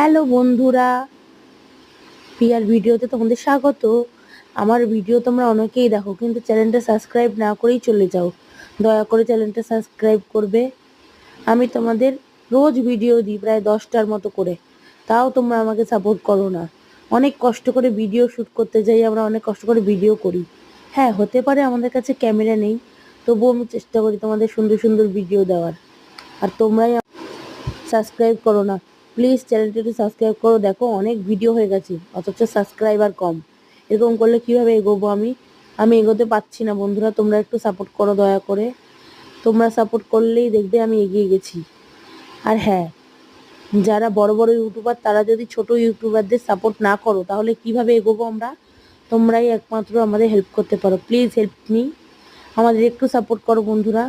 Hello বন্ধুরা, peer ভিডিওতে তোমাদের স্বাগত। আমার ভিডিও তোমরা অনেকেই দেখো, কিন্তু চ্যানেলটা সাবস্ক্রাইব না করেই চলে যাও। দয়া করে চ্যানেলটা সাবস্ক্রাইব করবে। আমি তোমাদের রোজ ভিডিও দিই, প্রায় 10টার মতো করে, তাও তোমরা আমাকে সাপোর্ট করো না। অনেক কষ্ট করে ভিডিও শ্যুট করতে যাই, আমরা অনেক কষ্ট করে ভিডিও করি। হ্যাঁ, হতে পারে আমাদের কাছে ক্যামেরা নেই, তবুও আমি চেষ্টা করি তোমাদের সুন্দর সুন্দর ভিডিও দেওয়ার। আর তোমরাই সাবস্ক্রাইব করো না। প্লিজ চ্যানেলটা একটু সাবস্ক্রাইব করো। দেখো অনেক ভিডিও হয়ে গেছে, অথচ সাবস্ক্রাইবার কম। এরকম করলে কিভাবে এগোবো আমি? আমি এগোতে পারছি না বন্ধুরা, তোমরা একটু সাপোর্ট করো দয়া করে। তোমরা সাপোর্ট করলেই দেখবে আমি এগিয়ে গেছি। আর হ্যাঁ, যারা বড় বড় ইউটিউবার তারা যদি ছোট ইউটিউবারদের সাপোর্ট না করো, তাহলে কিভাবে এগোবো আমরা? তোমরাই একমাত্র আমাদের হেল্প করতে পারো। Please help me. আমাদের একটু সাপোর্ট করো বন্ধুরা।